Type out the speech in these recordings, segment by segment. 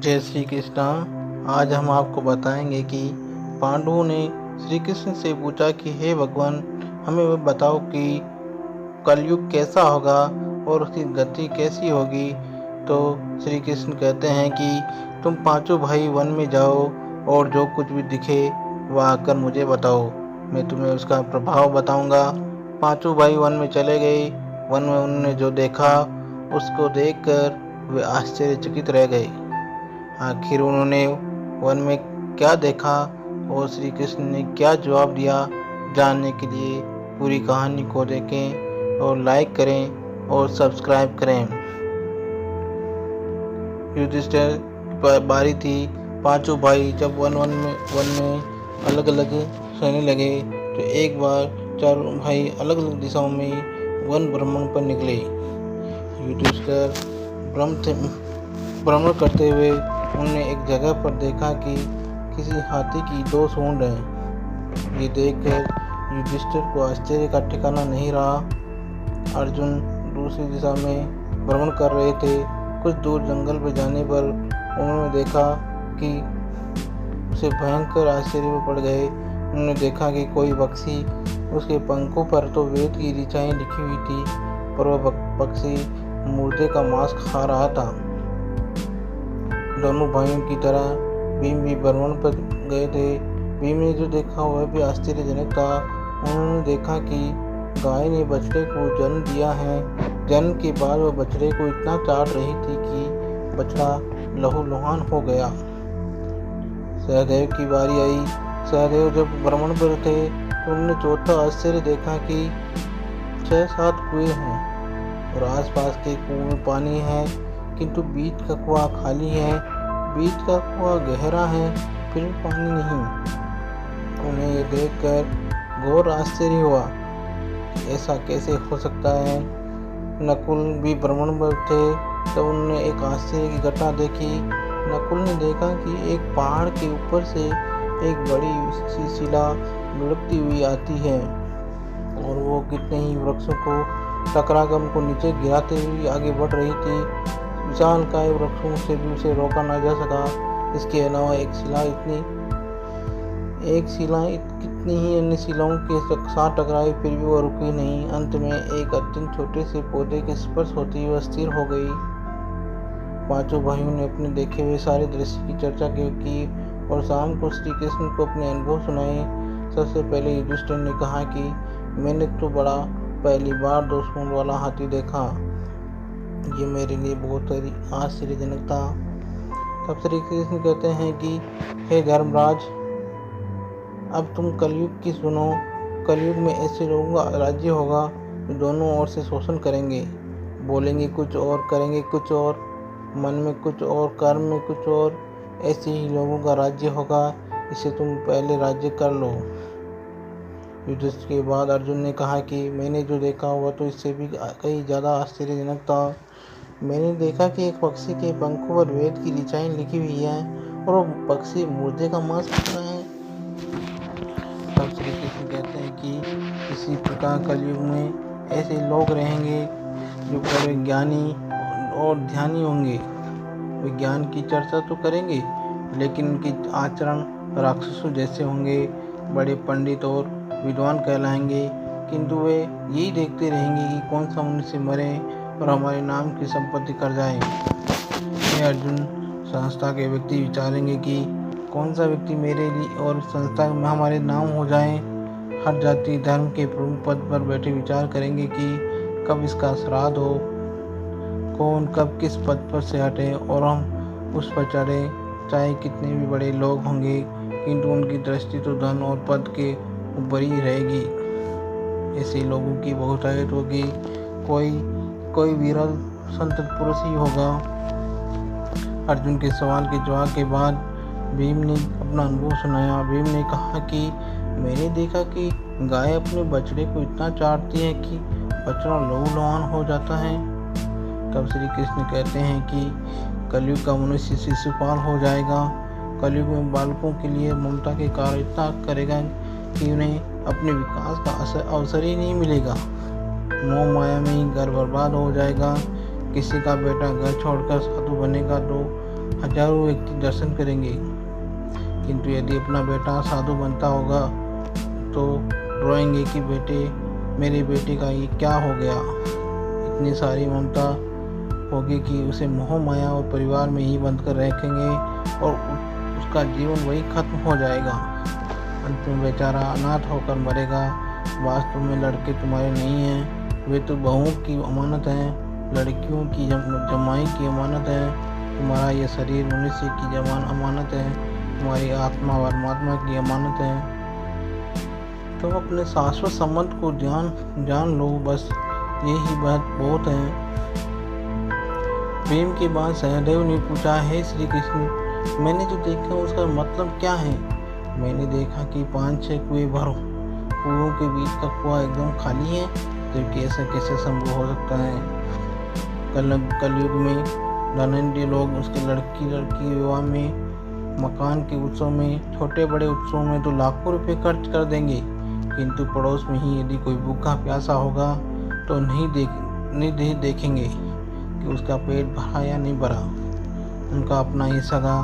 जय श्री कृष्णा। आज हम आपको बताएंगे कि पांडवों ने श्री कृष्ण से पूछा कि हे भगवान, हमें वो बताओ कि कलयुग कैसा होगा और उसकी गति कैसी होगी। तो श्री कृष्ण कहते हैं कि तुम पांचों भाई वन में जाओ और जो कुछ भी दिखे वह आकर मुझे बताओ, मैं तुम्हें उसका प्रभाव बताऊंगा। पांचों भाई वन में चले गए। वन में उन्होंने जो देखा उसको देखकर वे आश्चर्यचकित रह गए। आखिर उन्होंने वन में क्या देखा और श्री कृष्ण ने क्या जवाब दिया, जानने के लिए पूरी कहानी को देखें और लाइक करें और सब्सक्राइब करें। युधिष्ठिर की बारी थी। पांचों भाई जब वन में अलग अलग रहने लगे तो एक बार चारों भाई अलग अलग दिशाओं में वन भ्रमण पर निकले। युधिष्ठिर भ्रमण करते हुए उन्होंने एक जगह पर देखा कि किसी हाथी की 2 सूंड हैं। ये देखकर युधिष्ठिर को आश्चर्य का ठिकाना नहीं रहा। अर्जुन दूसरी दिशा में भ्रमण कर रहे थे। कुछ दूर जंगल में जाने पर उन्होंने देखा कि उसे भयंकर आश्चर्य में पड़ गए। उन्होंने देखा कि कोई पक्षी, उसके पंखों पर तो वेद की ऋचाएं लिखी हुई थी, पर वह पक्षी मुर्दे का मांस खा रहा था। दोनों भाइयों की तरह भीम भी भ्रमण पर गए थे। भीम ने जो देखा वह भी आश्चर्यजनक था। उन्होंने देखा कि गाय ने बछड़े को जन्म दिया है। जन्म के बाद वह बछड़े को इतना चाट रही थी कि बछड़ा लहूलुहान हो गया। सहदेव की बारी आई। सहदेव जब भ्रमण पर थे तो उन्होंने चौथा आश्चर्य देखा कि 6-7 कुएं हैं और आसपास के कुएं में पानी है, किंतु बीच का कुआं खाली है। बीच का कुआं गहरा है, फिर पानी नहीं। उन्हें ये देखकर घोर आश्चर्य हुआ, ऐसा कैसे हो सकता है। नकुल भी भ्रमण पर थे, तब उन्होंने एक आश्चर्य की घटना देखी। नकुल ने देखा कि एक पहाड़ के ऊपर से एक बड़ी सी शिला लुढ़कती हुई आती है और वो कितने ही वृक्षों को टकराकर उनको नीचे गिराते हुए आगे बढ़ रही थी। विशालकाय वृक्षों से भी उसे रोका न जा सका। इसके अलावा कितनी ही अन्य शिलाओं के साथ टकराई, फिर भी वह रुकी नहीं। अंत में एक अत्यंत छोटे से पौधे के स्पर्श होते ही वह स्थिर हो गई। पांचों भाइयों ने अपने देखे हुए सारे दृश्य की चर्चा की और शाम को श्री कृष्ण को अपने अनुभव सुनाए। सबसे पहले युधिष्ठिर ने कहा कि मैंने तो पहली बार 2 सूंड वाला हाथी देखा। ये मेरे लिए बहुत आश्चर्यजनक था। तब श्री कृष्ण कहते हैं कि हे धर्मराज, अब तुम कलयुग की सुनो। कलयुग में ऐसे लोगों का राज्य होगा जो दोनों ओर से शोषण करेंगे, बोलेंगे कुछ और करेंगे कुछ और, मन में कुछ और कर्म में कुछ और। ऐसे ही लोगों का राज्य होगा, इसे तुम पहले राज्य कर लो। युधिष्ठिर के बाद अर्जुन ने कहा कि मैंने जो देखा हुआ तो इससे भी कहीं ज़्यादा आश्चर्यजनक था। मैंने देखा कि एक पक्षी के पंखों पर वेद की ऋचाएं लिखी हुई है और वो पक्षी मुर्दे का मांस खा रहा है। तब श्री कृष्ण कहते हैं कि इसी प्रकार कलयुग में ऐसे लोग रहेंगे जो बड़े ज्ञानी और ध्यानी होंगे। वे ज्ञान की चर्चा तो करेंगे, लेकिन उनके आचरण राक्षसों जैसे होंगे। बड़े पंडित और विद्वान कहलाएंगे, किंतु वे यही देखते रहेंगे कि कौन सा मनुष्य मरे और हमारे नाम की संपत्ति कर जाए। ये अर्जुन, संस्था के व्यक्ति विचारेंगे कि कौन सा व्यक्ति मेरे लिए और संस्था में हमारे नाम हो जाए। हर जाति धर्म के प्रमुख पद पर बैठे विचार करेंगे कि कब इसका श्राद्ध हो, कौन कब किस पद पर से हटे और हम उस पर चढ़े। चाहे कितने भी बड़े लोग होंगे, किंतु उनकी दृष्टि तो धन और पद के ऊपर ही रहेगी। ऐसे लोगों की बहुतायत होगी। कोई विरल संत पुरुष ही होगा। अर्जुन के सवाल के जवाब के बाद भीम ने अपना अनुभव सुनाया। भीम ने कहा कि मैंने देखा कि गाय अपने बछड़े को इतना चाटती है कि बछड़ा लहूलुहान हो जाता है। तब श्री कृष्ण कहते हैं कि कलयुग का मनुष्य शिशुपाल हो जाएगा। कलयुग में बालकों के लिए ममता के कार्य इतना करेगा कि उन्हें अपने विकास का अवसर ही नहीं मिलेगा। मोह माया में ही घर बर्बाद हो जाएगा। किसी का बेटा घर छोड़कर साधु बनेगा तो हजारों व्यक्ति दर्शन करेंगे। किंतु यदि अपना बेटा साधु बनता होगा तो रोएंगे कि मेरे बेटे का ये क्या हो गया। इतनी सारी ममता होगी कि उसे मोह माया और परिवार में ही बंद कर रखेंगे और उसका जीवन वही खत्म हो जाएगा। अंत में बेचारा अनाथ होकर मरेगा। वास्तव में लड़के तुम्हारे नहीं हैं, वे तो बहुओं की अमानत हैं, लड़कियों की जमाई की अमानत है। तुम्हारा यह शरीर मनुष्य की अमानत है, तुम्हारी आत्मा परमात्मा की अमानत है। तुम अपने शाश्वत संबंध को जान लो, बस यही बात बहुत है। प्रेम के बाद सहदेव ने पूछा, हे श्री कृष्ण, मैंने जो देखा उसका मतलब क्या है? मैंने देखा कि 5-6 कुओं के बीच का कुआं एकदम खाली है, जबकि ऐसा कैसे संभव हो सकता है? कलयुग में धनंजय लोग उसके लड़की विवाह में, मकान के उत्सव में, छोटे बड़े उत्सवों में तो लाखों रुपए खर्च कर देंगे, किंतु पड़ोस में ही यदि कोई भूखा प्यासा होगा तो नहीं देखेंगे कि उसका पेट भरा या नहीं भरा। उनका अपना ही सगा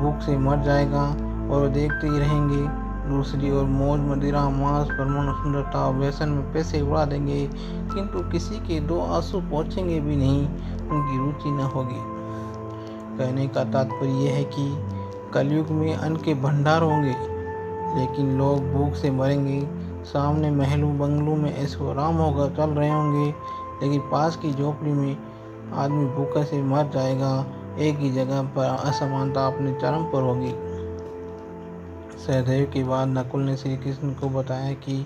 भूख से मर जाएगा और देखते ही रहेंगे। दूसरी ओर मौज मदिरा, मांस, परमाणु सुंदरता, व्यसन में पैसे उड़ा देंगे, किंतु किसी के 2 आंसू पहुँचेंगे भी नहीं, उनकी रुचि न होगी। कहने का तात्पर्य यह है कि कलयुग में अन्न के भंडार होंगे, लेकिन लोग भूख से मरेंगे। सामने महलों बंगलों में ऐशो आराम होगा चल रहे होंगे, लेकिन पास की झोपड़ी में आदमी भूखे से मर जाएगा। एक ही जगह पर असमानता अपने चरम पर होगी। सहदेव के बाद नकुल ने श्री कृष्ण को बताया कि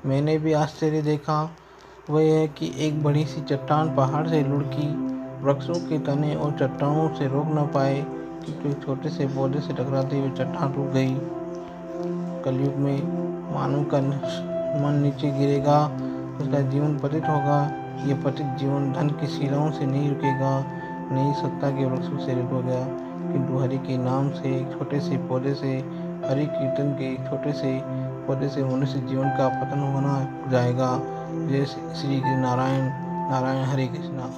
मैंने भी आश्चर्य देखा। वह है कि एक बड़ी सी चट्टान पहाड़ से लुढ़की, वृक्षों के तने और चट्टानों से रोक न पाए, क्योंकि एक छोटे से पौधे से टकराते हुए चट्टान रुक गई। कलयुग में मानव का मन नीचे गिरेगा, उसका जीवन पतित होगा। यह पतित जीवन धन की शिलाओं से नहीं रुकेगा, नहीं सत्ता के वृक्षों से रुकेगा, किंतु हरि के नाम से एक छोटे से पौधे से, हरि कीर्तन के एक छोटे से पौधे से मनुष्य जीवन का पतन होना जाएगा। जय श्री नारायण नारायण हरे कृष्णा।